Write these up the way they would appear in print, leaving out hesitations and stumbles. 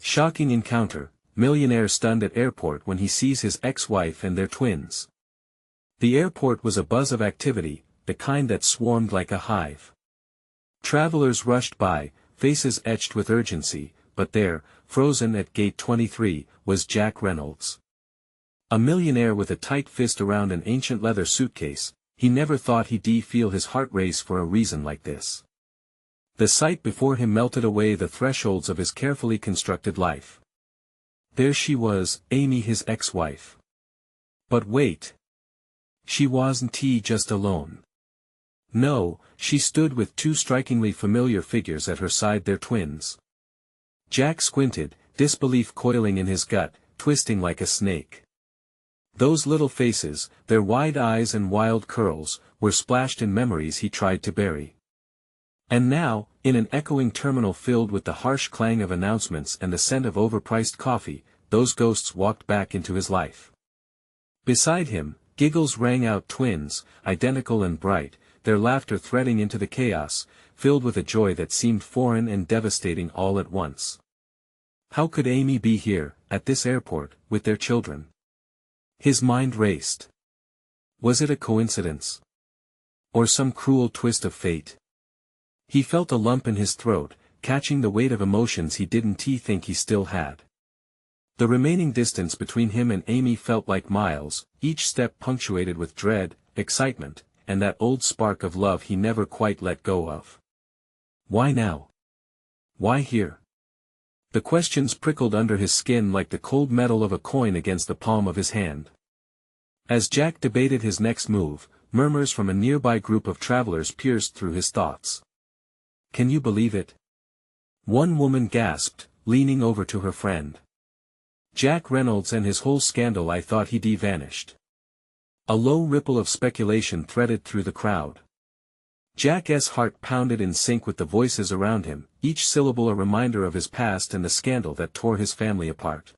Shocking encounter, millionaire stunned at airport when he sees his ex-wife and their twins. The airport was a buzz of activity, the kind that swarmed like a hive. Travelers rushed by, faces etched with urgency, but there, frozen at gate 23, was Jack Reynolds. A millionaire with a tight fist around an ancient leather suitcase. He never thought he'd feel his heart race for a reason like this. The sight before him melted away the thresholds of his carefully constructed life. There she was, Amy, his ex-wife. But wait. She wasn't just alone. No, she stood with two strikingly familiar figures at her side, their twins. Jack squinted, disbelief coiling in his gut, twisting like a snake. Those little faces, their wide eyes and wild curls, were splashed in memories he tried to bury. And now, in an echoing terminal filled with the harsh clang of announcements and the scent of overpriced coffee, those ghosts walked back into his life. Beside him, giggles rang out, twins, identical and bright, their laughter threading into the chaos, filled with a joy that seemed foreign and devastating all at once. How could Amy be here, at this airport, with their children? His mind raced. Was it a coincidence? Or some cruel twist of fate? He felt a lump in his throat, catching the weight of emotions he didn't think he still had. The remaining distance between him and Amy felt like miles, each step punctuated with dread, excitement, and that old spark of love he never quite let go of. Why now? Why here? The questions prickled under his skin like the cold metal of a coin against the palm of his hand. As Jack debated his next move, murmurs from a nearby group of travelers pierced through his thoughts. Can you believe it? One woman gasped, leaning over to her friend. Jack Reynolds and his whole scandal, I thought he'd vanished. A low ripple of speculation threaded through the crowd. Jack's heart pounded in sync with the voices around him, each syllable a reminder of his past and the scandal that tore his family apart.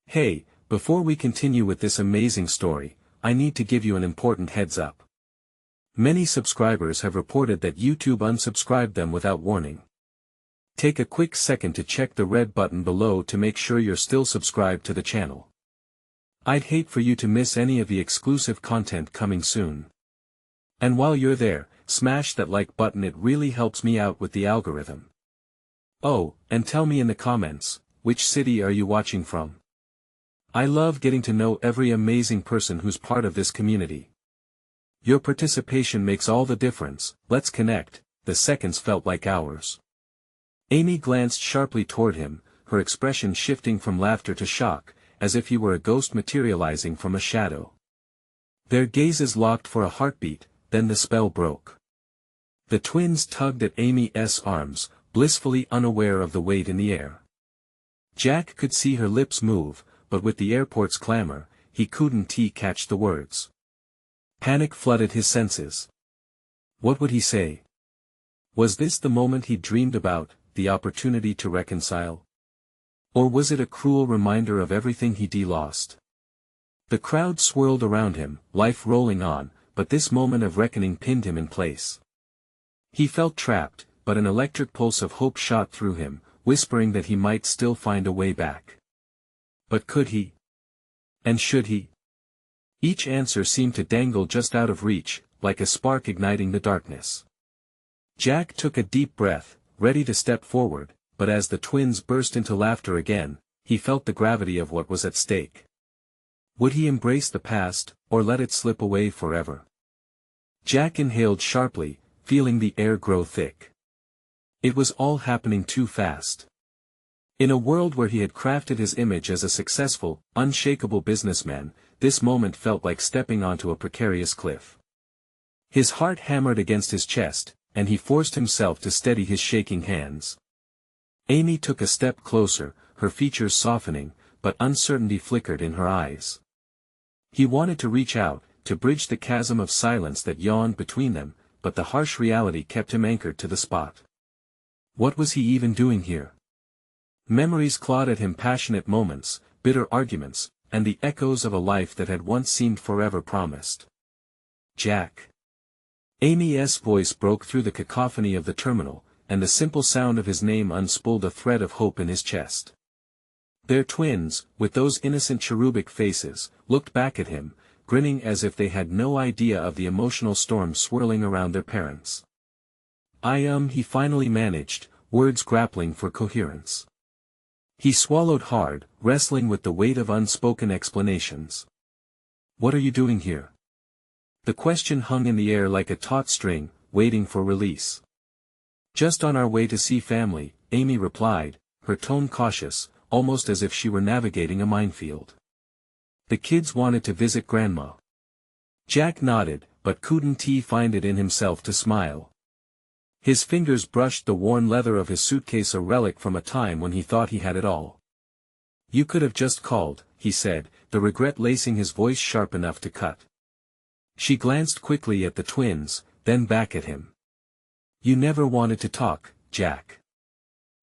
Hey, before we continue with this amazing story, I need to give you an important heads up. Many subscribers have reported that YouTube unsubscribed them without warning. Take a quick second to check the red button below to make sure you're still subscribed to the channel. I'd hate for you to miss any of the exclusive content coming soon. And while you're there, smash that like button, it really helps me out with the algorithm. Oh, and tell me in the comments, which city are you watching from? I love getting to know every amazing person who's part of this community. Your participation makes all the difference. Let's connect. The seconds felt like hours. Amy glanced sharply toward him, her expression shifting from laughter to shock, as if he were a ghost materializing from a shadow. Their gazes locked for a heartbeat, then the spell broke. The twins tugged at Amy's arms, blissfully unaware of the weight in the air. Jack could see her lips move, but with the airport's clamor, he couldn't catch the words. Panic flooded his senses. What would he say? Was this the moment he'd dreamed about, the opportunity to reconcile? Or was it a cruel reminder of everything he'd lost? The crowd swirled around him, life rolling on, but this moment of reckoning pinned him in place. He felt trapped, but an electric pulse of hope shot through him, whispering that he might still find a way back. But could he? And should he? Each answer seemed to dangle just out of reach, like a spark igniting the darkness. Jack took a deep breath, ready to step forward, but as the twins burst into laughter again, he felt the gravity of what was at stake. Would he embrace the past, or let it slip away forever? Jack inhaled sharply, feeling the air grow thick. It was all happening too fast. In a world where he had crafted his image as a successful, unshakable businessman, this moment felt like stepping onto a precarious cliff. His heart hammered against his chest, and he forced himself to steady his shaking hands. Amy took a step closer, her features softening, but uncertainty flickered in her eyes. He wanted to reach out, to bridge the chasm of silence that yawned between them, but the harsh reality kept him anchored to the spot. What was he even doing here? Memories clawed at him, passionate moments, bitter arguments, and the echoes of a life that had once seemed forever promised. Jack. Amy's voice broke through the cacophony of the terminal, and the simple sound of his name unspooled a thread of hope in his chest. Their twins, with those innocent cherubic faces, looked back at him, grinning as if they had no idea of the emotional storm swirling around their parents. He finally managed, words grappling for coherence. He swallowed hard, wrestling with the weight of unspoken explanations. What are you doing here? The question hung in the air like a taut string, waiting for release. Just on our way to see family, Amy replied, her tone cautious, almost as if she were navigating a minefield. The kids wanted to visit Grandma. Jack nodded, but couldn't find it in himself to smile. His fingers brushed the worn leather of his suitcase, a relic from a time when he thought he had it all. You could have just called, he said, the regret lacing his voice sharp enough to cut. She glanced quickly at the twins, then back at him. You never wanted to talk, Jack.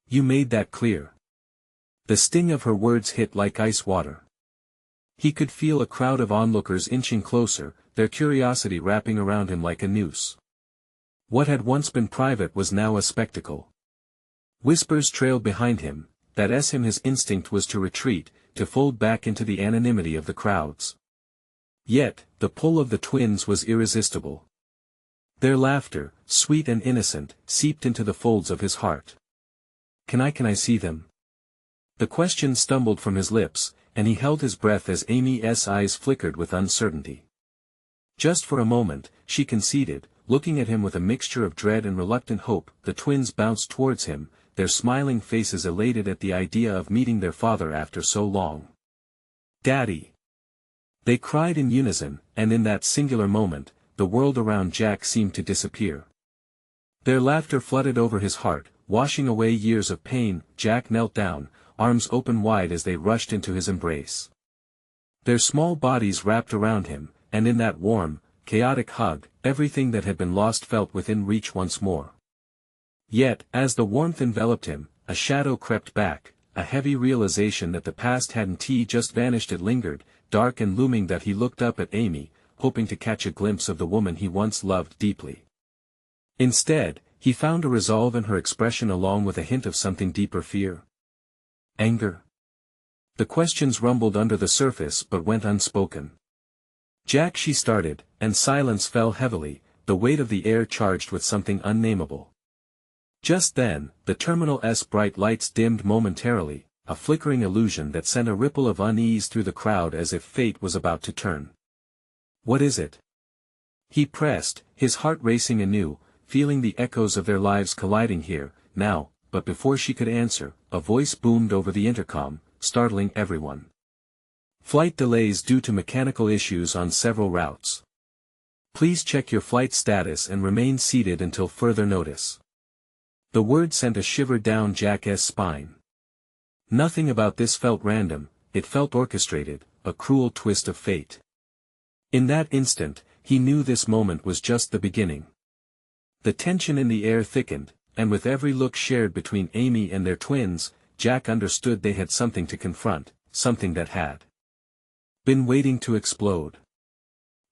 You made that clear. The sting of her words hit like ice water. He could feel a crowd of onlookers inching closer, their curiosity wrapping around him like a noose. What had once been private was now a spectacle. Whispers trailed behind him, that his instinct was to retreat, to fold back into the anonymity of the crowds. Yet, the pull of the twins was irresistible. Their laughter, sweet and innocent, seeped into the folds of his heart. Can I see them? The question stumbled from his lips, and he held his breath as Amy's eyes flickered with uncertainty. Just for a moment, she conceded, looking at him with a mixture of dread and reluctant hope. The twins bounced towards him, their smiling faces elated at the idea of meeting their father after so long. Daddy! They cried in unison, and in that singular moment, the world around Jack seemed to disappear. Their laughter flooded over his heart, washing away years of pain. Jack knelt down, arms open wide as they rushed into his embrace. Their small bodies wrapped around him, and in that warm, chaotic hug, everything that had been lost felt within reach once more. Yet, as the warmth enveloped him, a shadow crept back, a heavy realization that the past hadn't just vanished. It lingered, dark and looming. That he looked up at Amy, hoping to catch a glimpse of the woman he once loved deeply. Instead, he found a resolve in her expression along with a hint of something deeper: fear. Anger. The questions rumbled under the surface but went unspoken. Jack, she started, and silence fell heavily, the weight of the air charged with something unnameable. Just then, the terminal's bright lights dimmed momentarily, a flickering illusion that sent a ripple of unease through the crowd as if fate was about to turn. What is it? He pressed, his heart racing anew, feeling the echoes of their lives colliding here, now. But before she could answer, a voice boomed over the intercom, startling everyone. Flight delays due to mechanical issues on several routes. Please check your flight status and remain seated until further notice. The word sent a shiver down Jack's spine. Nothing about this felt random, it felt orchestrated, a cruel twist of fate. In that instant, he knew this moment was just the beginning. The tension in the air thickened, and with every look shared between Amy and their twins, Jack understood they had something to confront, something that had been waiting to explode.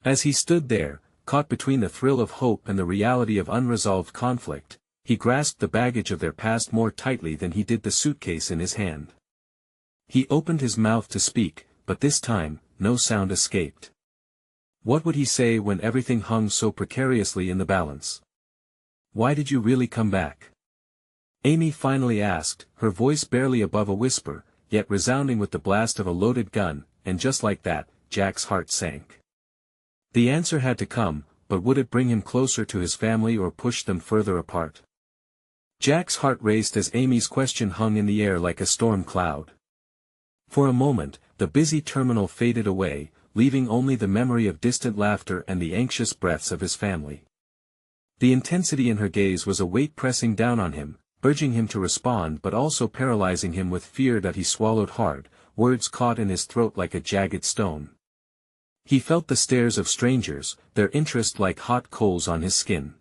As he stood there, caught between the thrill of hope and the reality of unresolved conflict, he grasped the baggage of their past more tightly than he did the suitcase in his hand. He opened his mouth to speak, but this time, no sound escaped. What would he say when everything hung so precariously in the balance? Why did you really come back? Amy finally asked, her voice barely above a whisper, yet resounding with the blast of a loaded gun, and just like that, Jack's heart sank. The answer had to come, but would it bring him closer to his family or push them further apart? Jack's heart raced as Amy's question hung in the air like a storm cloud. For a moment, the busy terminal faded away, leaving only the memory of distant laughter and the anxious breaths of his family. The intensity in her gaze was a weight pressing down on him, urging him to respond but also paralyzing him with fear that he swallowed hard, words caught in his throat like a jagged stone. He felt the stares of strangers, their interest like hot coals on his skin.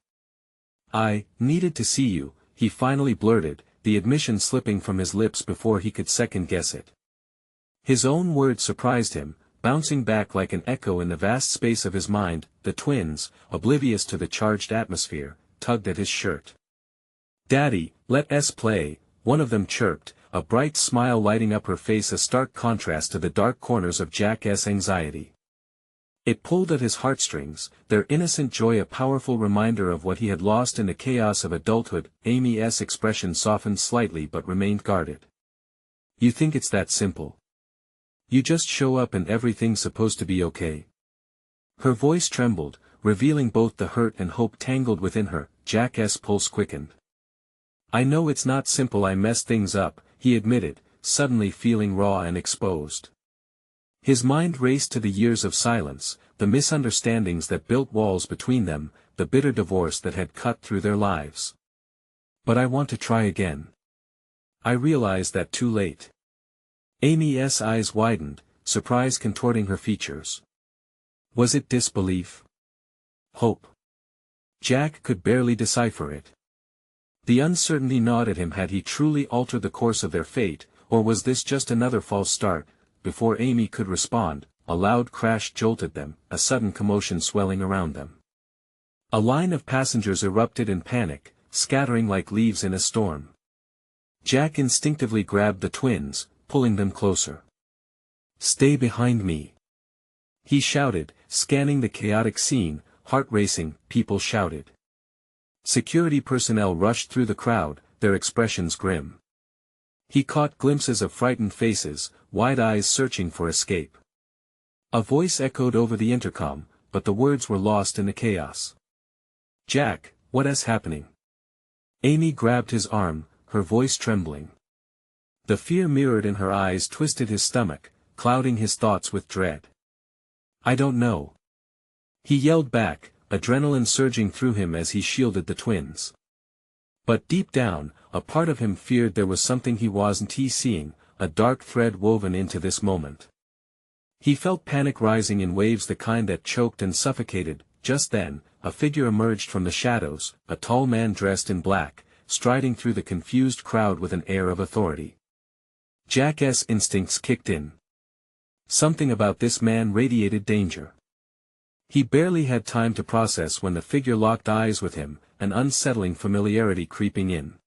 I needed to see you, he finally blurted, the admission slipping from his lips before he could second-guess it. His own words surprised him, bouncing back like an echo in the vast space of his mind. The twins, oblivious to the charged atmosphere, tugged at his shirt. Daddy, let us play, one of them chirped, a bright smile lighting up her face, a stark contrast to the dark corners of Jack's anxiety. It pulled at his heartstrings, their innocent joy a powerful reminder of what he had lost in the chaos of adulthood. Amy's expression softened slightly but remained guarded. "You think it's that simple? You just show up and everything's supposed to be okay?" Her voice trembled, revealing both the hurt and hope tangled within her. Jack's pulse quickened. "I know it's not simple, I messed things up," he admitted, suddenly feeling raw and exposed. His mind raced to the years of silence, the misunderstandings that built walls between them, the bitter divorce that had cut through their lives. "But I want to try again. I realized that too late." Amy's eyes widened, surprise contorting her features. Was it disbelief? Hope? Jack could barely decipher it. The uncertainty gnawed at him. Had he truly altered the course of their fate, or was this just another false start? Before Amy could respond, a loud crash jolted them, a sudden commotion swelling around them. A line of passengers erupted in panic, scattering like leaves in a storm. Jack instinctively grabbed the twins, pulling them closer. "Stay behind me," he shouted, scanning the chaotic scene. Heart racing, people shouted. Security personnel rushed through the crowd, their expressions grim. He caught glimpses of frightened faces, wide eyes searching for escape. A voice echoed over the intercom, but the words were lost in the chaos. "Jack, what is happening?" Amy grabbed his arm, her voice trembling. The fear mirrored in her eyes twisted his stomach, clouding his thoughts with dread. "I don't know," he yelled back, adrenaline surging through him as he shielded the twins. But deep down, a part of him feared there was something he wasn't seeing, a dark thread woven into this moment. He felt panic rising in waves, the kind that choked and suffocated. Just then, a figure emerged from the shadows, a tall man dressed in black, striding through the confused crowd with an air of authority. Jack's instincts kicked in. Something about this man radiated danger. He barely had time to process when the figure locked eyes with him, an unsettling familiarity creeping in.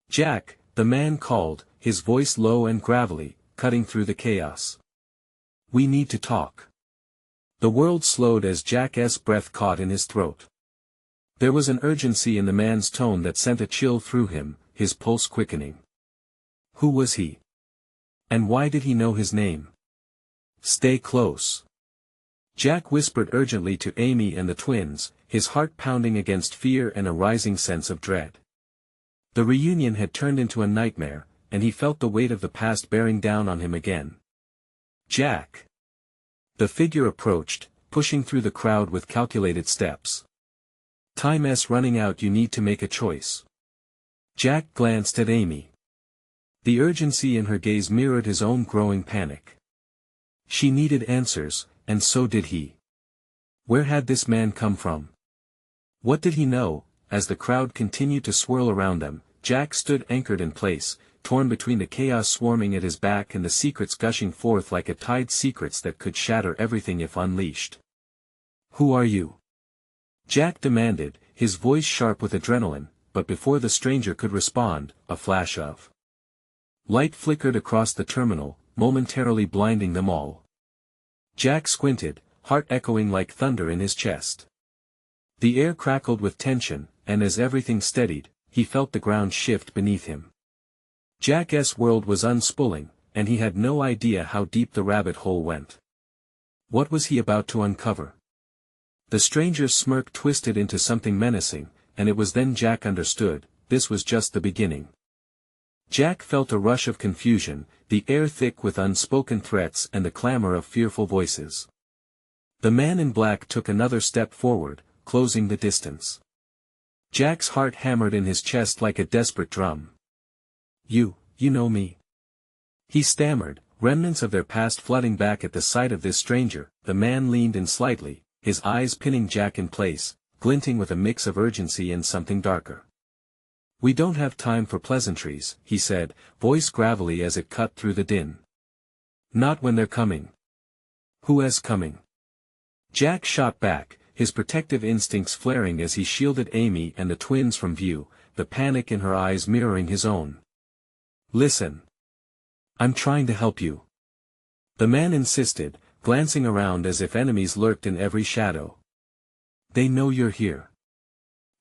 "Jack," the man called, his voice low and gravelly, cutting through the chaos. "We need to talk." The world slowed as Jack's breath caught in his throat. There was an urgency in the man's tone that sent a chill through him, his pulse quickening. Who was he? And why did he know his name? "Stay close," Jack whispered urgently to Amy and the twins, his heart pounding against fear and a rising sense of dread. The reunion had turned into a nightmare, and he felt the weight of the past bearing down on him again. "Jack!" The figure approached, pushing through the crowd with calculated steps. "Time's running out, you need to make a choice." Jack glanced at Amy. The urgency in her gaze mirrored his own growing panic. She needed answers, and so did he. Where had this man come from? What did he know? As the crowd continued to swirl around them, Jack stood anchored in place, torn between the chaos swarming at his back and the secrets gushing forth like a tide, secrets that could shatter everything if unleashed. "Who are you?" Jack demanded, his voice sharp with adrenaline, but before the stranger could respond, a flash of light flickered across the terminal, momentarily blinding them all. Jack squinted, heart echoing like thunder in his chest. The air crackled with tension, and as everything steadied, he felt the ground shift beneath him. Jack's world was unspooling, and he had no idea how deep the rabbit hole went. What was he about to uncover? The stranger's smirk twisted into something menacing, and it was then Jack understood, this was just the beginning. Jack felt a rush of confusion, the air thick with unspoken threats and the clamor of fearful voices. The man in black took another step forward, closing the distance. Jack's heart hammered in his chest like a desperate drum. You know me?" he stammered, remnants of their past flooding back at the sight of this stranger. The man leaned in slightly, his eyes pinning Jack in place, glinting with a mix of urgency and something darker. "We don't have time for pleasantries," he said, voice gravelly as it cut through the din. "Not when they're coming." "Who is coming?" Jack shot back, his protective instincts flaring as he shielded Amy and the twins from view, the panic in her eyes mirroring his own. Listen. I'm trying to help you. The man insisted, glancing around as if enemies lurked in every shadow. They know you're here.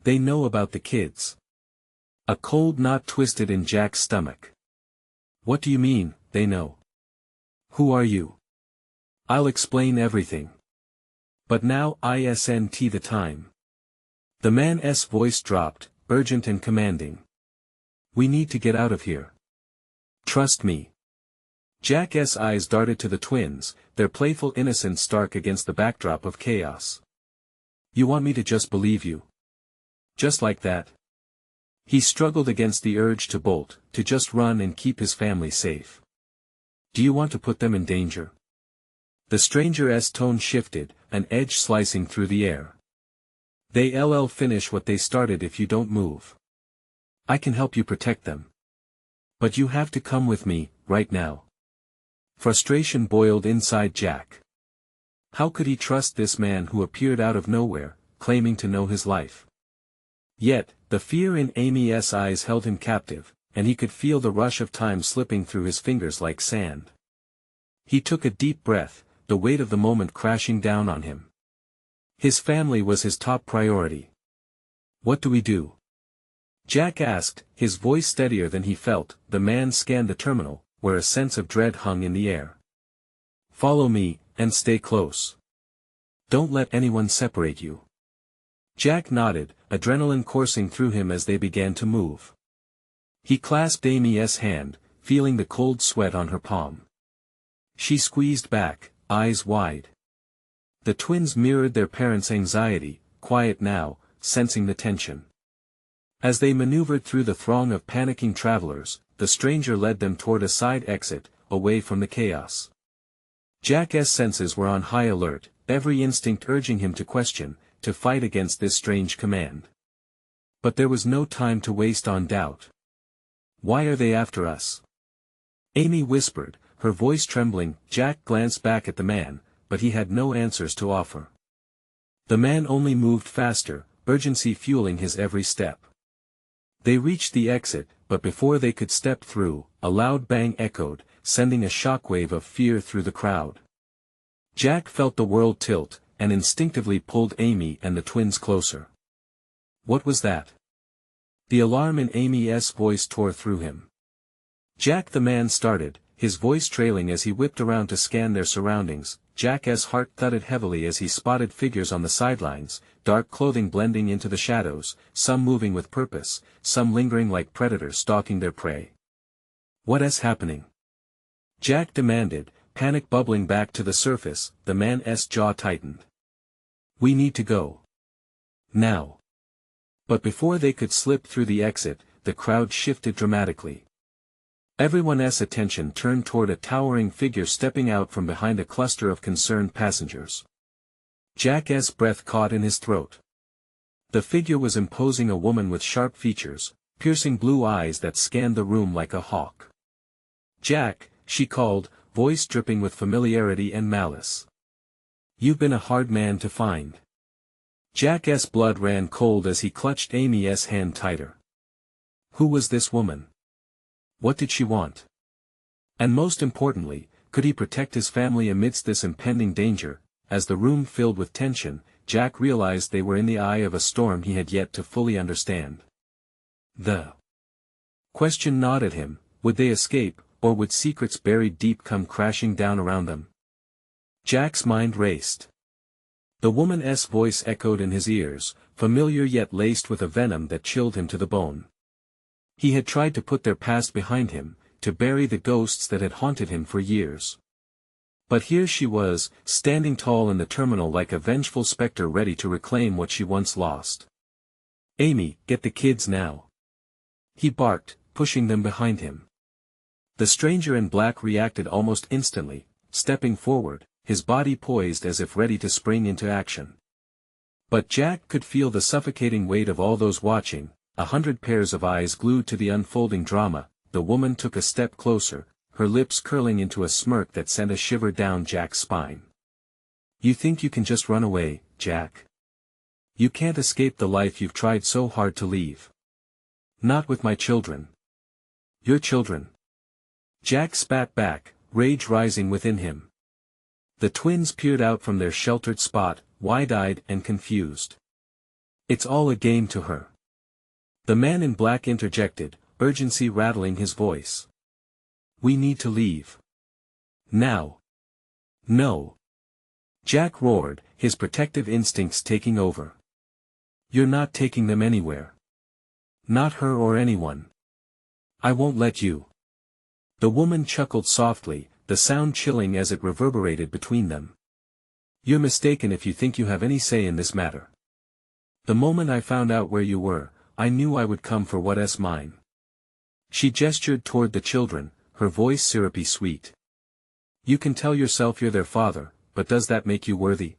They know about the kids. A cold knot twisted in Jack's stomach. What do you mean, they know? Who are you? I'll explain everything. But now isn't the time. The man's voice dropped, urgent and commanding. We need to get out of here. Trust me. Jack's eyes darted to the twins, their playful innocence stark against the backdrop of chaos. You want me to just believe you? Just like that? He struggled against the urge to bolt, to just run and keep his family safe. Do you want to put them in danger? The stranger's tone shifted, an edge slicing through the air. They'll finish what they started if you don't move. I can help you protect them. But you have to come with me, right now. Frustration boiled inside Jack. How could he trust this man who appeared out of nowhere, claiming to know his life? Yet, the fear in Amy's eyes held him captive, and he could feel the rush of time slipping through his fingers like sand. He took a deep breath, the weight of the moment crashing down on him. His family was his top priority. What do we do? Jack asked, his voice steadier than he felt. The man scanned the terminal, where a sense of dread hung in the air. Follow me, and stay close. Don't let anyone separate you. Jack nodded, adrenaline coursing through him as they began to move. He clasped Amy's hand, feeling the cold sweat on her palm. She squeezed back, eyes wide. The twins mirrored their parents' anxiety, quiet now, sensing the tension. As they maneuvered through the throng of panicking travelers, the stranger led them toward a side exit, away from the chaos. Jack's senses were on high alert, every instinct urging him to question, to fight against this strange command. But there was no time to waste on doubt. Why are they after us? Amy whispered, her voice trembling. Jack glanced back at the man, but he had no answers to offer. The man only moved faster, urgency fueling his every step. They reached the exit, but before they could step through, a loud bang echoed, sending a shockwave of fear through the crowd. Jack felt the world tilt, and instinctively pulled Amy and the twins closer. What was that? The alarm in Amy's voice tore through him. Jack, the man started, his voice trailing as he whipped around to scan their surroundings. Jack's heart thudded heavily as he spotted figures on the sidelines, dark clothing blending into the shadows, some moving with purpose, some lingering like predators stalking their prey. What is happening? Jack demanded, panic bubbling back to the surface. The man's jaw tightened. We need to go. Now. But before they could slip through the exit, the crowd shifted dramatically. Everyone's attention turned toward a towering figure stepping out from behind a cluster of concerned passengers. Jack's breath caught in his throat. The figure was imposing, a woman with sharp features, piercing blue eyes that scanned the room like a hawk. Jack, she called, voice dripping with familiarity and malice. You've been a hard man to find. Jack's blood ran cold as he clutched Amy's hand tighter. Who was this woman? What did she want? And most importantly, could he protect his family amidst this impending danger? As the room filled with tension, Jack realized they were in the eye of a storm he had yet to fully understand. The question gnawed at him: would they escape, or would secrets buried deep come crashing down around them? Jack's mind raced. The woman's voice echoed in his ears, familiar yet laced with a venom that chilled him to the bone. He had tried to put their past behind him, to bury the ghosts that had haunted him for years. But here she was, standing tall in the terminal like a vengeful specter ready to reclaim what she once lost. Amy, get the kids now. He barked, pushing them behind him. The stranger in black reacted almost instantly, stepping forward, his body poised as if ready to spring into action. But Jack could feel the suffocating weight of all those watching, 100 pairs of eyes glued to the unfolding drama. The woman took a step closer, her lips curling into a smirk that sent a shiver down Jack's spine. You think you can just run away, Jack? You can't escape the life you've tried so hard to leave. Not with my children. Your children. Jack spat back, rage rising within him. The twins peered out from their sheltered spot, wide-eyed and confused. It's all a game to her. The man in black interjected, urgency rattling his voice. We need to leave. Now. No. Jack roared, his protective instincts taking over. You're not taking them anywhere. Not her or anyone. I won't let you. The woman chuckled softly, the sound chilling as it reverberated between them. You're mistaken if you think you have any say in this matter. The moment I found out where you were, I knew I would come for what's mine. She gestured toward the children, her voice syrupy sweet. You can tell yourself you're their father, but does that make you worthy?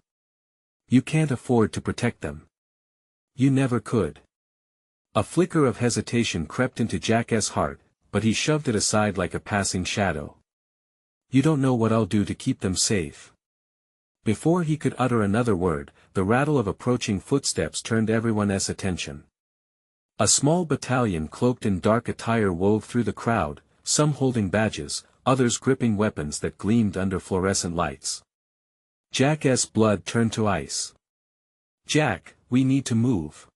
You can't afford to protect them. You never could. A flicker of hesitation crept into Jack's heart, but he shoved it aside like a passing shadow. You don't know what I'll do to keep them safe. Before he could utter another word, the rattle of approaching footsteps turned everyone's attention. A small battalion cloaked in dark attire wove through the crowd, some holding badges, others gripping weapons that gleamed under fluorescent lights. Jack's blood turned to ice. Jack, we need to move.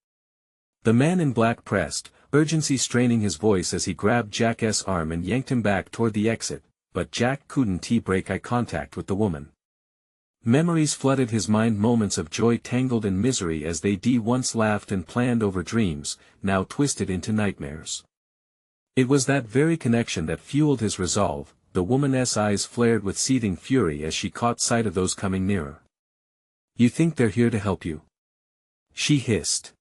The man in black pressed, urgency straining his voice as he grabbed Jack's arm and yanked him back toward the exit, but Jack couldn't break eye contact with the woman. Memories flooded his mind, moments of joy tangled in misery as they once laughed and planned over dreams, now twisted into nightmares. It was that very connection that fueled his resolve. The woman's eyes flared with seething fury as she caught sight of those coming nearer. You think they're here to help you? She hissed.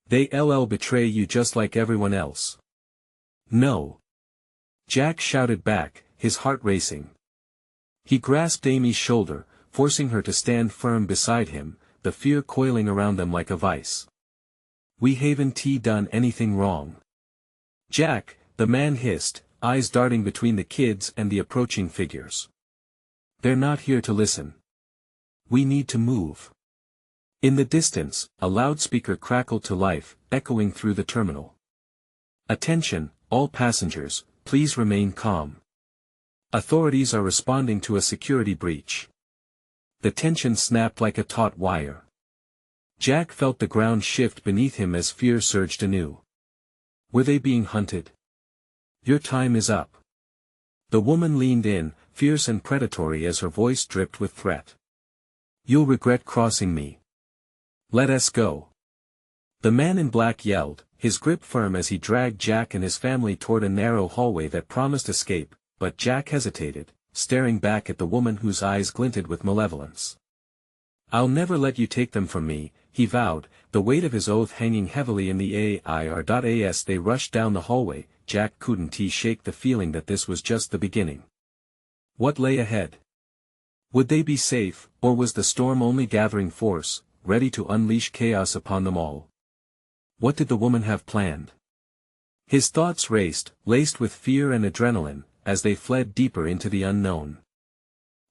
They'll betray you just like everyone else. No. Jack shouted back, his heart racing. He grasped Amy's shoulder, forcing her to stand firm beside him, the fear coiling around them like a vice. We haven't done anything wrong. Jack, the man hissed, eyes darting between the kids and the approaching figures. They're not here to listen. We need to move. In the distance, a loudspeaker crackled to life, echoing through the terminal. Attention, all passengers, please remain calm. Authorities are responding to a security breach. The tension snapped like a taut wire. Jack felt the ground shift beneath him as fear surged anew. Were they being hunted? Your time is up. The woman leaned in, fierce and predatory as her voice dripped with threat. You'll regret crossing me. Let us go. The man in black yelled, his grip firm as he dragged Jack and his family toward a narrow hallway that promised escape, but Jack hesitated, staring back at the woman whose eyes glinted with malevolence. I'll never let you take them from me, he vowed, the weight of his oath hanging heavily in the air. As they rushed down the hallway, Jack couldn't shake the feeling that this was just the beginning. What lay ahead? Would they be safe, or was the storm only gathering force, ready to unleash chaos upon them all? What did the woman have planned? His thoughts raced, laced with fear and adrenaline, as they fled deeper into the unknown.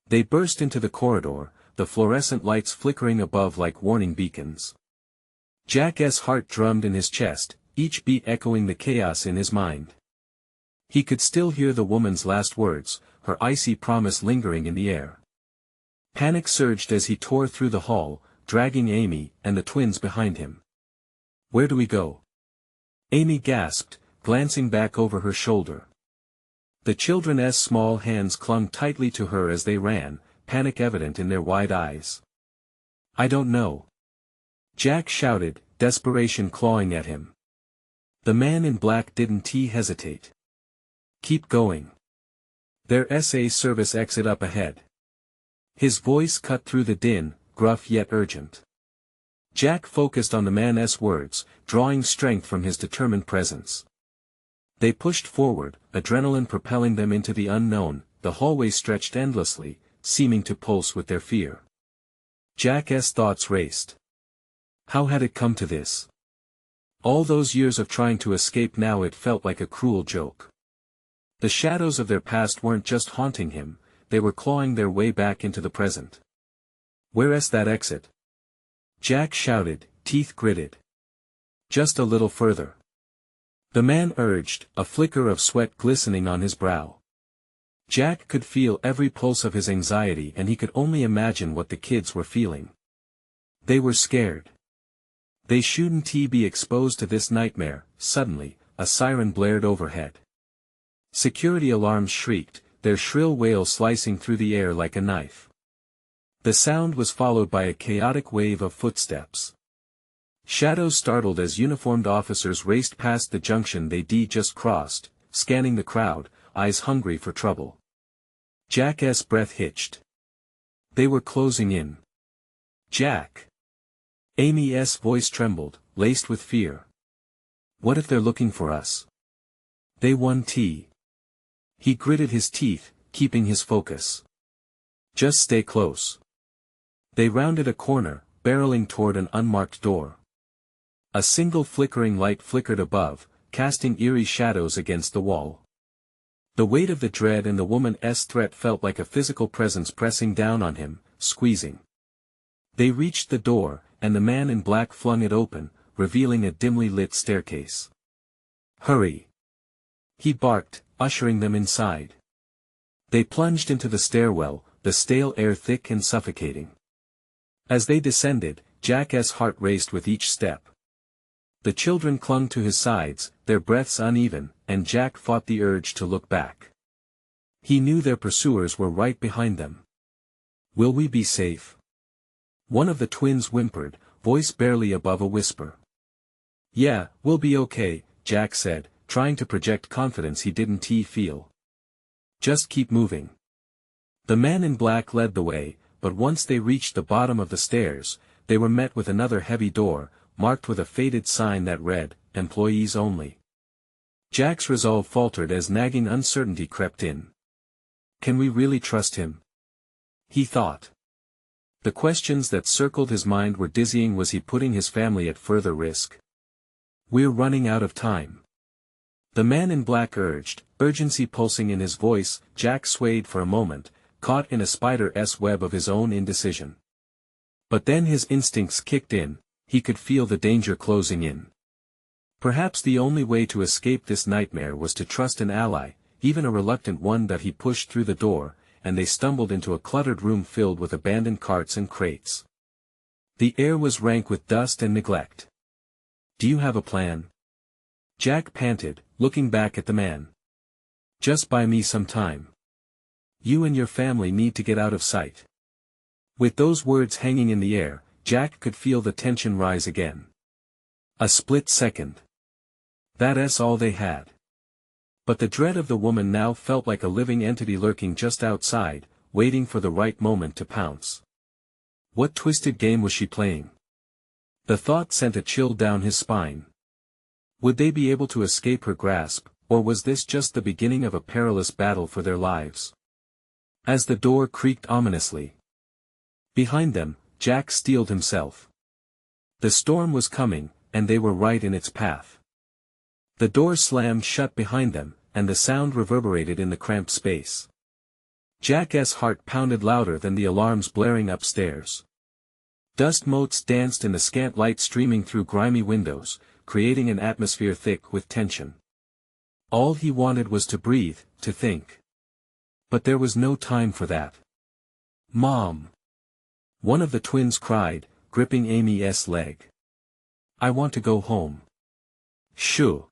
They burst into the corridor, the fluorescent lights flickering above like warning beacons. Jack's heart drummed in his chest, each beat echoing the chaos in his mind. He could still hear the woman's last words, her icy promise lingering in the air. Panic surged as he tore through the hall, dragging Amy and the twins behind him. Where do we go? Amy gasped, glancing back over her shoulder. The children's small hands clung tightly to her as they ran, panic evident in their wide eyes. I don't know. Jack shouted, desperation clawing at him. The man in black didn't hesitate. Keep going. There's a service exit up ahead. His voice cut through the din, gruff yet urgent. Jack focused on the man's words, drawing strength from his determined presence. They pushed forward, adrenaline propelling them into the unknown. The hallway stretched endlessly, seeming to pulse with their fear. Jack's thoughts raced. How had it come to this? All those years of trying to escape, now it felt like a cruel joke. The shadows of their past weren't just haunting him, they were clawing their way back into the present. Where's that exit? Jack shouted, teeth gritted. Just a little further. The man urged, a flicker of sweat glistening on his brow. Jack could feel every pulse of his anxiety, and he could only imagine what the kids were feeling. They were scared. They shouldn't be exposed to this nightmare. Suddenly, a siren blared overhead. Security alarms shrieked, their shrill wail slicing through the air like a knife. The sound was followed by a chaotic wave of footsteps. Shadows startled as uniformed officers raced past the junction they'd just crossed, scanning the crowd, eyes hungry for trouble. Jack's breath hitched. They were closing in. Jack. Amy's voice trembled, laced with fear. What if they're looking for us? They won tea. He gritted his teeth, keeping his focus. Just stay close. They rounded a corner, barreling toward an unmarked door. A single flickering light flickered above, casting eerie shadows against the wall. The weight of the dread and the woman's threat felt like a physical presence pressing down on him, squeezing. They reached the door, and the man in black flung it open, revealing a dimly lit staircase. Hurry! He barked, ushering them inside. They plunged into the stairwell, the stale air thick and suffocating. As they descended, Jack's heart raced with each step. The children clung to his sides, their breaths uneven, and Jack fought the urge to look back. He knew their pursuers were right behind them. Will we be safe? One of the twins whimpered, voice barely above a whisper. Yeah, we'll be okay, Jack said, trying to project confidence he didn't feel. Just keep moving. The man in black led the way, but once they reached the bottom of the stairs, they were met with another heavy door, marked with a faded sign that read, Employees Only. Jack's resolve faltered as nagging uncertainty crept in. Can we really trust him? He thought. The questions that circled his mind were dizzying. Was he putting his family at further risk? We're running out of time. The man in black urged, urgency pulsing in his voice. Jack swayed for a moment, caught in a spider's web of his own indecision. But then his instincts kicked in. He could feel the danger closing in. Perhaps the only way to escape this nightmare was to trust an ally, even a reluctant one. That he pushed through the door, and they stumbled into a cluttered room filled with abandoned carts and crates. The air was rank with dust and neglect. Do you have a plan? Jack panted, looking back at the man. Just buy me some time. You and your family need to get out of sight. With those words hanging in the air, Jack could feel the tension rise again. A split second. That's all they had. But the dread of the woman now felt like a living entity lurking just outside, waiting for the right moment to pounce. What twisted game was she playing? The thought sent a chill down his spine. Would they be able to escape her grasp, or was this just the beginning of a perilous battle for their lives? As the door creaked ominously. Behind them, Jack steeled himself. The storm was coming, and they were right in its path. The door slammed shut behind them, and the sound reverberated in the cramped space. Jack's heart pounded louder than the alarms blaring upstairs. Dust motes danced in the scant light streaming through grimy windows, creating an atmosphere thick with tension. All he wanted was to breathe, to think. But there was no time for that. Mom! One of the twins cried, gripping Amy's leg. I want to go home. Shoo!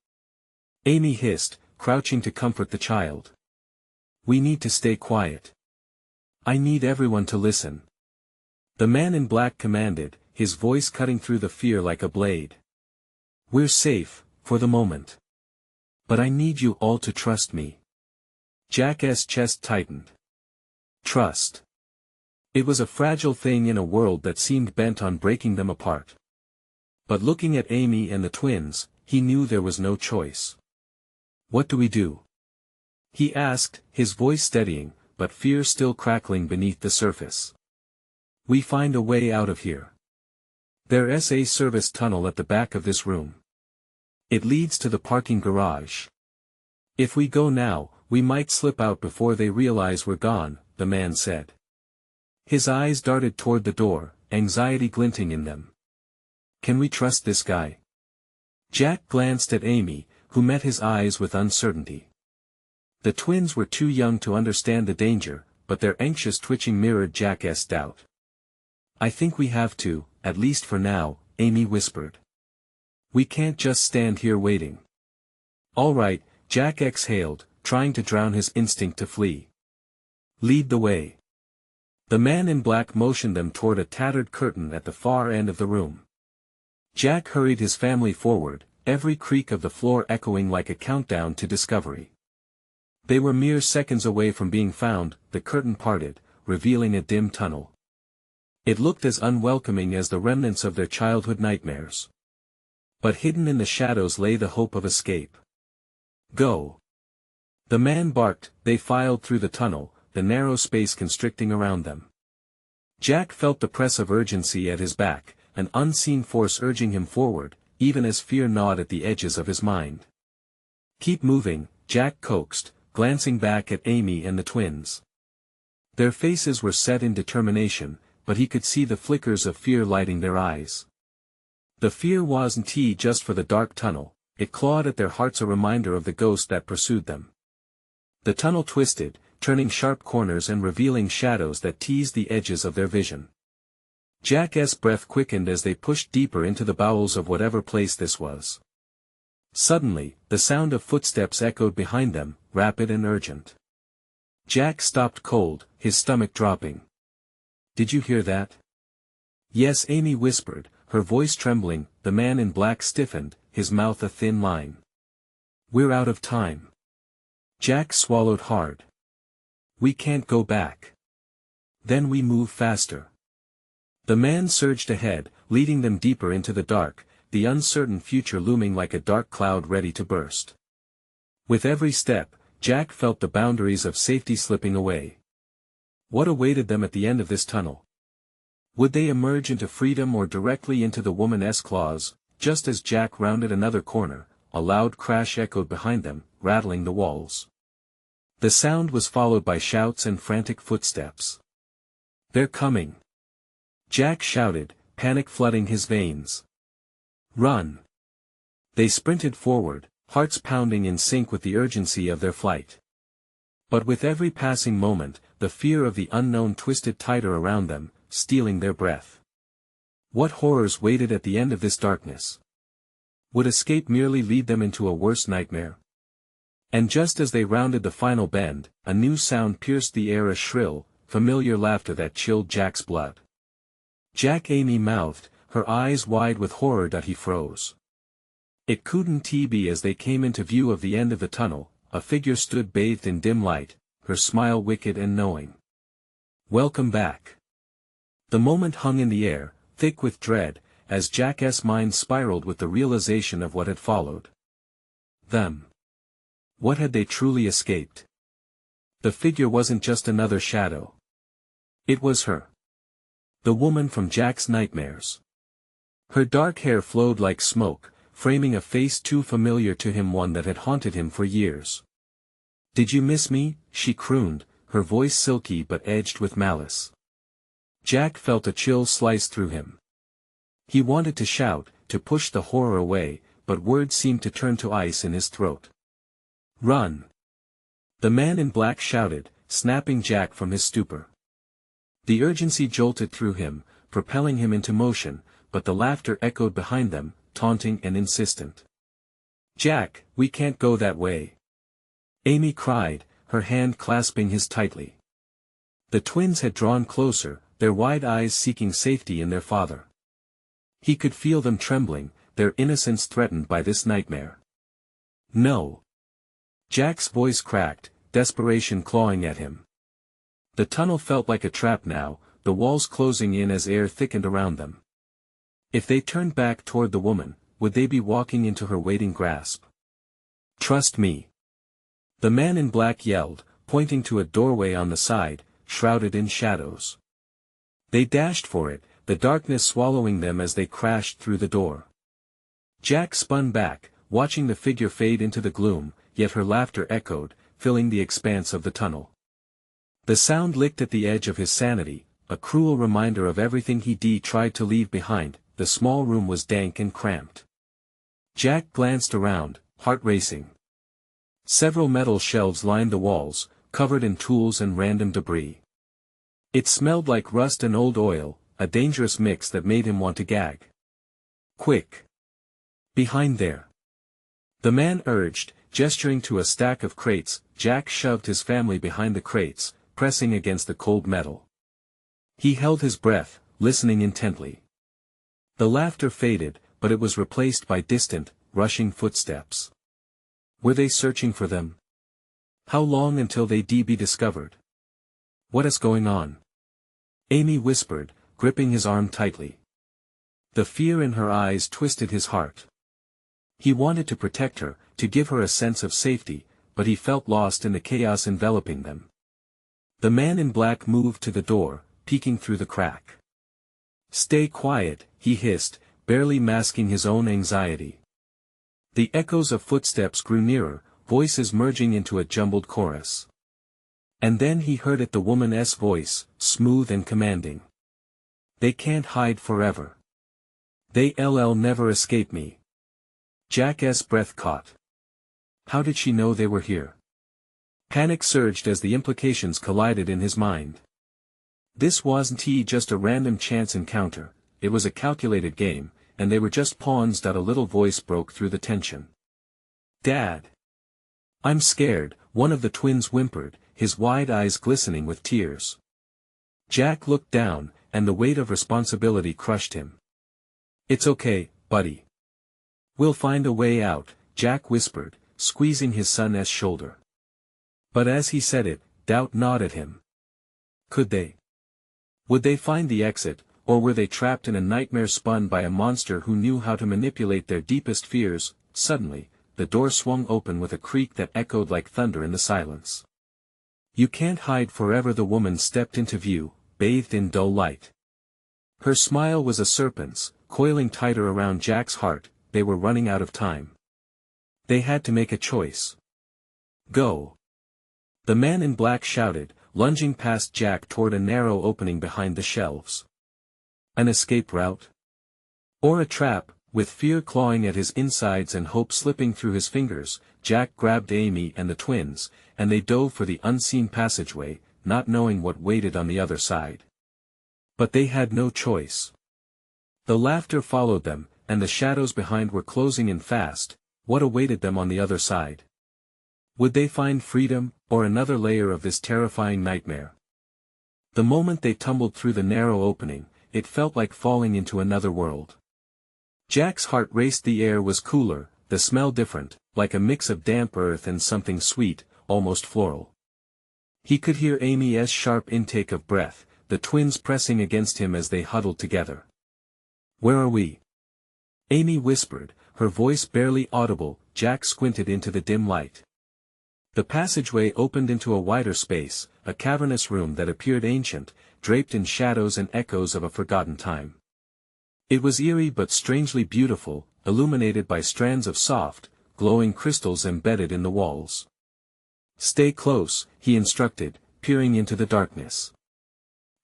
Amy hissed, crouching to comfort the child. We need to stay quiet. I need everyone to listen. The man in black commanded, his voice cutting through the fear like a blade. We're safe, for the moment. But I need you all to trust me. Jack's chest tightened. Trust. It was a fragile thing in a world that seemed bent on breaking them apart. But looking at Amy and the twins, he knew there was no choice. What do we do? He asked, his voice steadying, but fear still crackling beneath the surface. We find a way out of here. There's a service tunnel at the back of this room. It leads to the parking garage. If we go now, we might slip out before they realize we're gone, the man said. His eyes darted toward the door, anxiety glinting in them. Can we trust this guy? Jack glanced at Amy, who met his eyes with uncertainty. The twins were too young to understand the danger, but their anxious twitching mirrored Jack's doubt. "I think we have to, at least for now," Amy whispered. "We can't just stand here waiting." "All right," Jack exhaled, trying to drown his instinct to flee. "Lead the way." The man in black motioned them toward a tattered curtain at the far end of the room. Jack hurried his family forward, every creak of the floor echoing like a countdown to discovery. They were mere seconds away from being found. The curtain parted, revealing a dim tunnel. It looked as unwelcoming as the remnants of their childhood nightmares. But hidden in the shadows lay the hope of escape. "Go!" The man barked. They filed through the tunnel, the narrow space constricting around them. Jack felt the press of urgency at his back, an unseen force urging him forward, even as fear gnawed at the edges of his mind. "Keep moving," Jack coaxed, glancing back at Amy and the twins. Their faces were set in determination, but he could see the flickers of fear lighting their eyes. The fear wasn't just for the dark tunnel, it clawed at their hearts, a reminder of the ghost that pursued them. The tunnel twisted, turning sharp corners and revealing shadows that teased the edges of their vision. Jack's breath quickened as they pushed deeper into the bowels of whatever place this was. Suddenly, the sound of footsteps echoed behind them, rapid and urgent. Jack stopped cold, his stomach dropping. "Did you hear that?" "Yes," Amy whispered, her voice trembling. The man in black stiffened, his mouth a thin line. "We're out of time." Jack swallowed hard. "We can't go back. Then we move faster." The man surged ahead, leading them deeper into the dark, the uncertain future looming like a dark cloud ready to burst. With every step, Jack felt the boundaries of safety slipping away. What awaited them at the end of this tunnel? Would they emerge into freedom or directly into the woman's claws? Just as Jack rounded another corner, a loud crash echoed behind them, rattling the walls. The sound was followed by shouts and frantic footsteps. "They're coming!" Jack shouted, panic flooding his veins. "Run!" They sprinted forward, hearts pounding in sync with the urgency of their flight. But with every passing moment, the fear of the unknown twisted tighter around them, stealing their breath. What horrors waited at the end of this darkness? Would escape merely lead them into a worse nightmare? And just as they rounded the final bend, a new sound pierced the air, a shrill, familiar laughter that chilled Jack's blood. "Jack!" Amy mouthed, her eyes wide with horror. He froze. It couldn't be. As they came into view of the end of the tunnel, a figure stood bathed in dim light, her smile wicked and knowing. "Welcome back." The moment hung in the air, thick with dread, as Jack's mind spiraled with the realization of what had followed. Them. What had they truly escaped? The figure wasn't just another shadow. It was her. The woman from Jack's nightmares. Her dark hair flowed like smoke, framing a face too familiar to him, one that had haunted him for years. "Did you miss me?" she crooned, her voice silky but edged with malice. Jack felt a chill slice through him. He wanted to shout, to push the horror away, but words seemed to turn to ice in his throat. "Run!" The man in black shouted, snapping Jack from his stupor. The urgency jolted through him, propelling him into motion, but the laughter echoed behind them, taunting and insistent. "Jack, we can't go that way!" Amy cried, her hand clasping his tightly. The twins had drawn closer, their wide eyes seeking safety in their father. He could feel them trembling, their innocence threatened by this nightmare. "No!" Jack's voice cracked, desperation clawing at him. The tunnel felt like a trap now, the walls closing in as air thickened around them. If they turned back toward the woman, would they be walking into her waiting grasp? "Trust me!" The man in black yelled, pointing to a doorway on the side, shrouded in shadows. They dashed for it, the darkness swallowing them as they crashed through the door. Jack spun back, watching the figure fade into the gloom, yet her laughter echoed, filling the expanse of the tunnel. The sound licked at the edge of his sanity, a cruel reminder of everything he'd tried to leave behind. The small room was dank and cramped. Jack glanced around, heart racing. Several metal shelves lined the walls, covered in tools and random debris. It smelled like rust and old oil, a dangerous mix that made him want to gag. "Quick! Behind there!" the man urged, gesturing to a stack of crates. Jack shoved his family behind the crates, pressing against the cold metal. He held his breath, listening intently. The laughter faded, but it was replaced by distant, rushing footsteps. Were they searching for them? How long until they'd be discovered? "What is going on?" Amy whispered, gripping his arm tightly. The fear in her eyes twisted his heart. He wanted to protect her, to give her a sense of safety, but he felt lost in the chaos enveloping them. The man in black moved to the door, peeking through the crack. "Stay quiet," he hissed, barely masking his own anxiety. The echoes of footsteps grew nearer, voices merging into a jumbled chorus. And then he heard it, the woman's voice, smooth and commanding. "They can't hide forever. They'll never escape me." Jack's breath caught. How did she know they were here? Panic surged as the implications collided in his mind. This wasn't just a random chance encounter, it was a calculated game, and they were just pawns. A little voice broke through the tension. "Dad! I'm scared," one of the twins whimpered, his wide eyes glistening with tears. Jack looked down, and the weight of responsibility crushed him. "It's okay, buddy. We'll find a way out," Jack whispered, squeezing his son's shoulder. But as he said it, doubt gnawed at him. Could they? Would they find the exit, or were they trapped in a nightmare spun by a monster who knew how to manipulate their deepest fears? Suddenly, the door swung open with a creak that echoed like thunder in the silence. "You can't hide forever." The woman stepped into view, bathed in dull light. Her smile was a serpent's, coiling tighter around Jack's heart. They were running out of time. They had to make a choice. "Go!" the man in black shouted, lunging past Jack toward a narrow opening behind the shelves. An escape route? Or a trap? With fear clawing at his insides and hope slipping through his fingers, Jack grabbed Amy and the twins, and they dove for the unseen passageway, not knowing what waited on the other side. But they had no choice. The laughter followed them, and the shadows behind were closing in fast. What awaited them on the other side? Would they find freedom, or another layer of this terrifying nightmare? The moment they tumbled through the narrow opening, it felt like falling into another world. Jack's heart raced. The air was cooler, the smell different, like a mix of damp earth and something sweet, almost floral. He could hear Amy's sharp intake of breath, the twins pressing against him as they huddled together. "Where are we?" Amy whispered, her voice barely audible. Jack squinted into the dim light. The passageway opened into a wider space, a cavernous room that appeared ancient, draped in shadows and echoes of a forgotten time. It was eerie but strangely beautiful, illuminated by strands of soft, glowing crystals embedded in the walls. "Stay close," he instructed, peering into the darkness.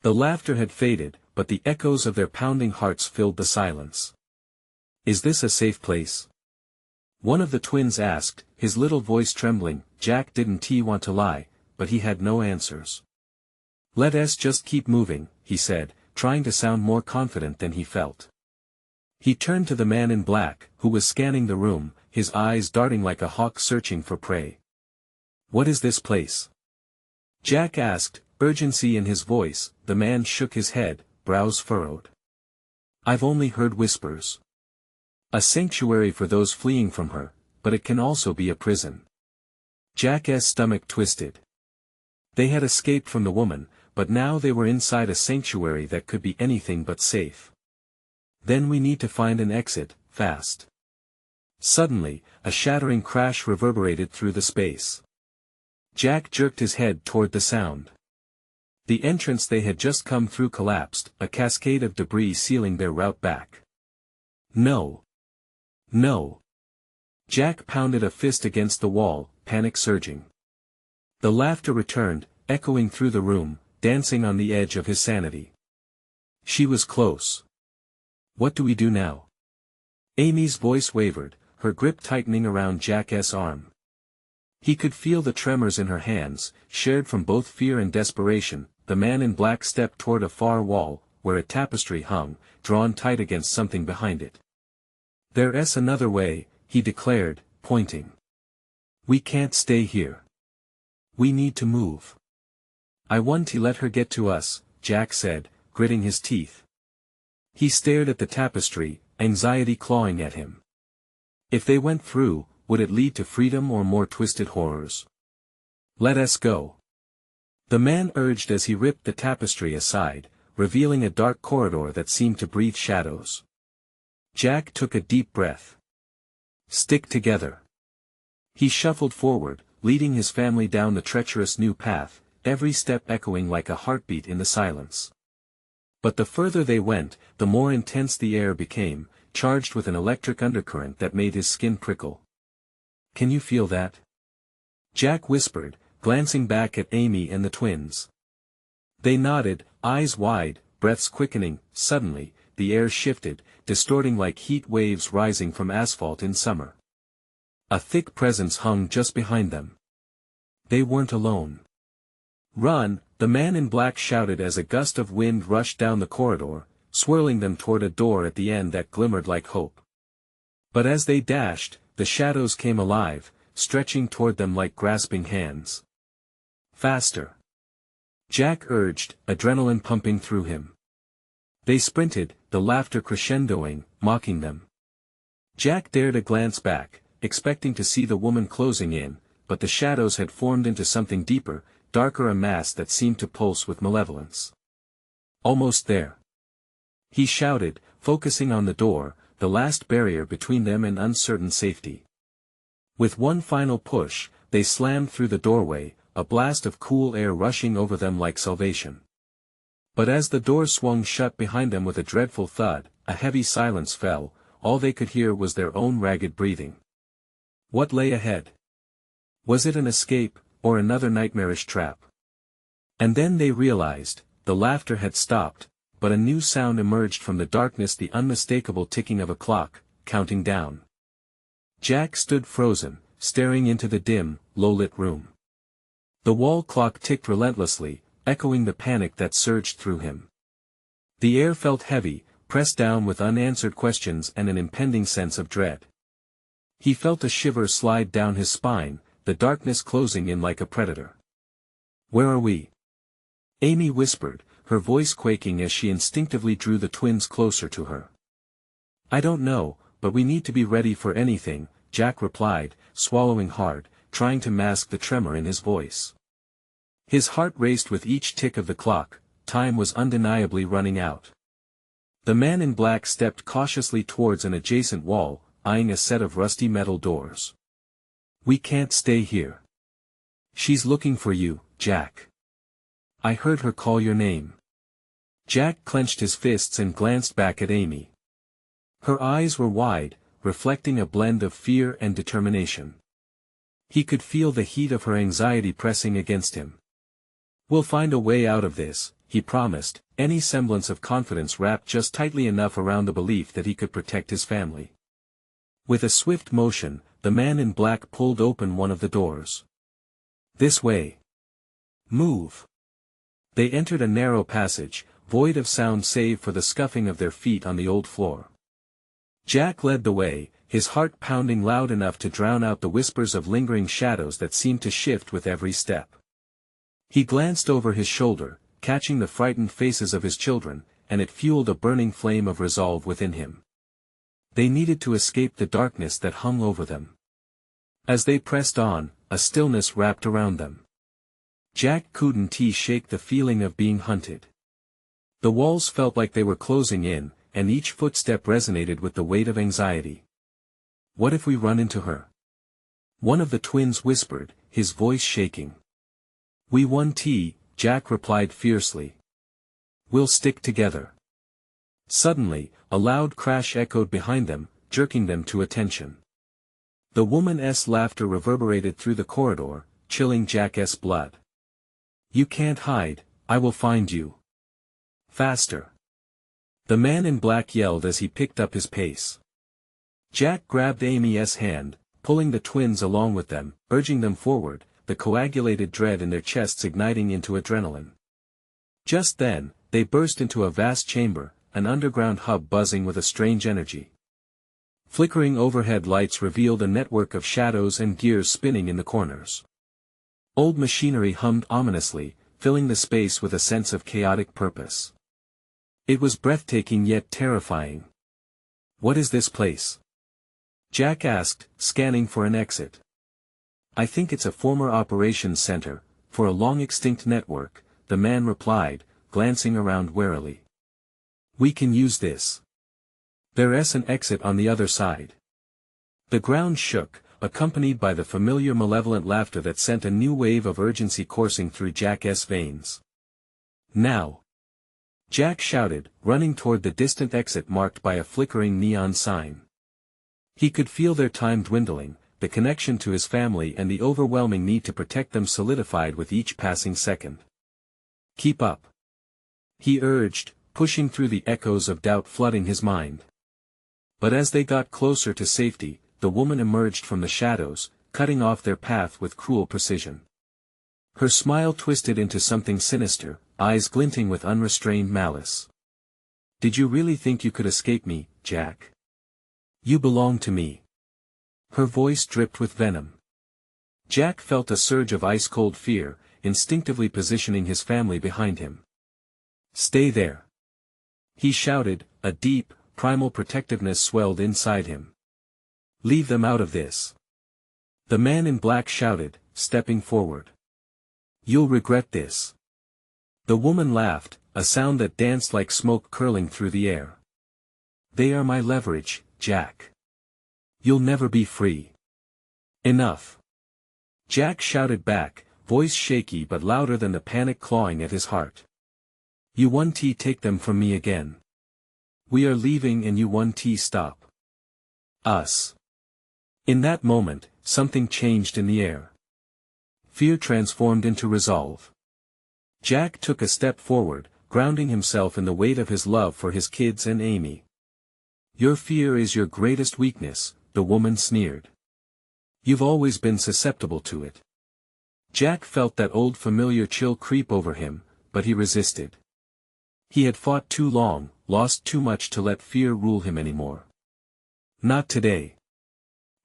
The laughter had faded, but the echoes of their pounding hearts filled the silence. "Is this a safe place?" one of the twins asked, his little voice trembling. Jack didn't want to lie, but he had no answers. "Let us just keep moving," he said, trying to sound more confident than he felt. He turned to the man in black, who was scanning the room, his eyes darting like a hawk searching for prey. "What is this place?" Jack asked, urgency in his voice. The man shook his head, brows furrowed. "I've only heard whispers. A sanctuary for those fleeing from her, but it can also be a prison." Jack's stomach twisted. They had escaped from the woman, but now they were inside a sanctuary that could be anything but safe. "Then we need to find an exit, fast." Suddenly, a shattering crash reverberated through the space. Jack jerked his head toward the sound. The entrance they had just come through collapsed, a cascade of debris sealing their route back. "No! No!" Jack pounded a fist against the wall, panic surging. The laughter returned, echoing through the room, dancing on the edge of his sanity. She was close. "What do we do now?" Amy's voice wavered, her grip tightening around Jack's arm. He could feel the tremors in her hands, shared from both fear and desperation. The man in black stepped toward a far wall, where a tapestry hung, drawn tight against something behind it. "There's another way," he declared, pointing. "We can't stay here. We need to move." "I want to let her get to us," Jack said, gritting his teeth. He stared at the tapestry, anxiety clawing at him. If they went through, would it lead to freedom or more twisted horrors? "Let us go," the man urged as he ripped the tapestry aside, revealing a dark corridor that seemed to breathe shadows. Jack took a deep breath. "Stick together." He shuffled forward, leading his family down the treacherous new path, every step echoing like a heartbeat in the silence. But the further they went, the more intense the air became, charged with an electric undercurrent that made his skin prickle. "Can you feel that?" Jack whispered, glancing back at Amy and the twins. They nodded, eyes wide, breaths quickening. Suddenly, the air shifted, distorting like heat waves rising from asphalt in summer. A thick presence hung just behind them. They weren't alone. "Run!" the man in black shouted as a gust of wind rushed down the corridor, swirling them toward a door at the end that glimmered like hope. But as they dashed, the shadows came alive, stretching toward them like grasping hands. "Faster!" Jack urged, adrenaline pumping through him. They sprinted, the laughter crescendoing, mocking them. Jack dared a glance back, expecting to see the woman closing in, but the shadows had formed into something deeper, darker, a mass that seemed to pulse with malevolence. "Almost there!" he shouted, focusing on the door, the last barrier between them and uncertain safety. With one final push, they slammed through the doorway, a blast of cool air rushing over them like salvation. But as the door swung shut behind them with a dreadful thud, a heavy silence fell. All they could hear was their own ragged breathing. What lay ahead? Was it an escape, or another nightmarish trap? And then they realized, the laughter had stopped, but a new sound emerged from the darkness, the unmistakable ticking of a clock, counting down. Jack stood frozen, staring into the dim, low-lit room. The wall clock ticked relentlessly, echoing the panic that surged through him. The air felt heavy, pressed down with unanswered questions and an impending sense of dread. He felt a shiver slide down his spine, the darkness closing in like a predator. "Where are we?" Amy whispered, her voice quaking as she instinctively drew the twins closer to her. "I don't know, but we need to be ready for anything," Jack replied, swallowing hard, trying to mask the tremor in his voice. His heart raced with each tick of the clock. Time was undeniably running out. The man in black stepped cautiously towards an adjacent wall, eyeing a set of rusty metal doors. "We can't stay here. She's looking for you, Jack. I heard her call your name." Jack clenched his fists and glanced back at Amy. Her eyes were wide, reflecting a blend of fear and determination. He could feel the heat of her anxiety pressing against him. "We'll find a way out of this," he promised, any semblance of confidence wrapped just tightly enough around the belief that he could protect his family. With a swift motion, the man in black pulled open one of the doors. "This way. Move." They entered a narrow passage, void of sound save for the scuffing of their feet on the old floor. Jack led the way, his heart pounding loud enough to drown out the whispers of lingering shadows that seemed to shift with every step. He glanced over his shoulder, catching the frightened faces of his children, and it fueled a burning flame of resolve within him. They needed to escape the darkness that hung over them. As they pressed on, a stillness wrapped around them. Jack couldn't shake the feeling of being hunted. The walls felt like they were closing in, and each footstep resonated with the weight of anxiety. "What if we run into her?" one of the twins whispered, his voice shaking. "We won't," Jack replied fiercely. "We'll stick together." Suddenly, a loud crash echoed behind them, jerking them to attention. The woman's laughter reverberated through the corridor, chilling Jack's blood. "You can't hide, I will find you. Faster!" the man in black yelled as he picked up his pace. Jack grabbed Amy's hand, pulling the twins along with them, urging them forward, the coagulated dread in their chests igniting into adrenaline. Just then, they burst into a vast chamber, an underground hub buzzing with a strange energy. Flickering overhead lights revealed a network of shadows and gears spinning in the corners. Old machinery hummed ominously, filling the space with a sense of chaotic purpose. It was breathtaking yet terrifying. "What is this place?" Jack asked, scanning for an exit. "I think it's a former operations center, for a long-extinct network," the man replied, glancing around warily. "We can use this. There's an exit on the other side." The ground shook, accompanied by the familiar malevolent laughter that sent a new wave of urgency coursing through Jack's veins. "Now!" Jack shouted, running toward the distant exit marked by a flickering neon sign. He could feel their time dwindling, the connection to his family and the overwhelming need to protect them solidified with each passing second. "Keep up," he urged, pushing through the echoes of doubt flooding his mind. But as they got closer to safety, the woman emerged from the shadows, cutting off their path with cruel precision. Her smile twisted into something sinister, eyes glinting with unrestrained malice. "Did you really think you could escape me, Jack? You belong to me." Her voice dripped with venom. Jack felt a surge of ice-cold fear, instinctively positioning his family behind him. "Stay there!" he shouted, a deep, primal protectiveness swelled inside him. "Leave them out of this." The man in black shouted, stepping forward. "You'll regret this." The woman laughed, a sound that danced like smoke curling through the air. "They are my leverage, Jack. You'll never be free." "Enough!" Jack shouted back, voice shaky but louder than the panic clawing at his heart. "You won't take them from me again. We are leaving and you won't stop us." In that moment, something changed in the air. Fear transformed into resolve. Jack took a step forward, grounding himself in the weight of his love for his kids and Amy. "Your fear is your greatest weakness," the woman sneered. "You've always been susceptible to it." Jack felt that old familiar chill creep over him, but he resisted. He had fought too long, lost too much to let fear rule him anymore. Not today.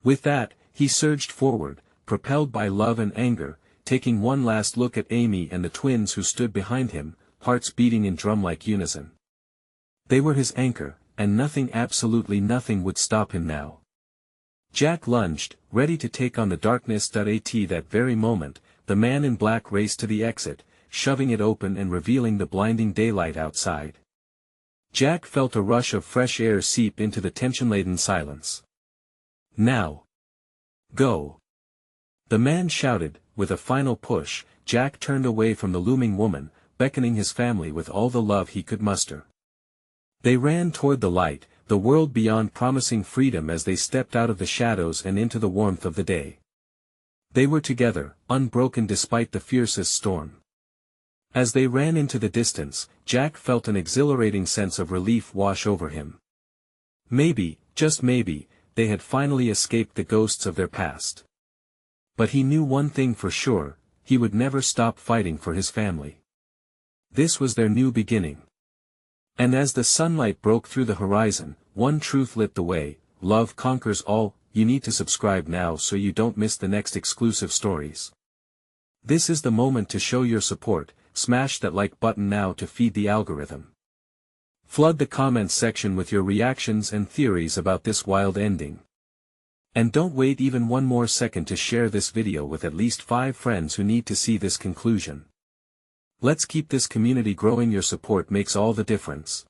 With that, he surged forward, propelled by love and anger, taking one last look at Amy and the twins who stood behind him, hearts beating in drum-like unison. They were his anchor, and nothing, absolutely nothing would stop him now. Jack lunged, ready to take on the darkness. At that very moment, the man in black raced to the exit, shoving it open and revealing the blinding daylight outside. Jack felt a rush of fresh air seep into the tension-laden silence. "Now! Go!" the man shouted, with a final push. Jack turned away from the looming woman, beckoning his family with all the love he could muster. They ran toward the light, the world beyond, promising freedom as they stepped out of the shadows and into the warmth of the day. They were together, unbroken despite the fiercest storm. As they ran into the distance, Jack felt an exhilarating sense of relief wash over him. Maybe, just maybe, they had finally escaped the ghosts of their past. But he knew one thing for sure: he would never stop fighting for his family. This was their new beginning. And as the sunlight broke through the horizon, one truth lit the way: love conquers all. You need to subscribe now so you don't miss the next exclusive stories. This is the moment to show your support. Smash that like button now to feed the algorithm. Flood the comments section with your reactions and theories about this wild ending. And don't wait even one more second to share this video with at least 5 friends who need to see this conclusion. Let's keep this community growing. Your support makes all the difference.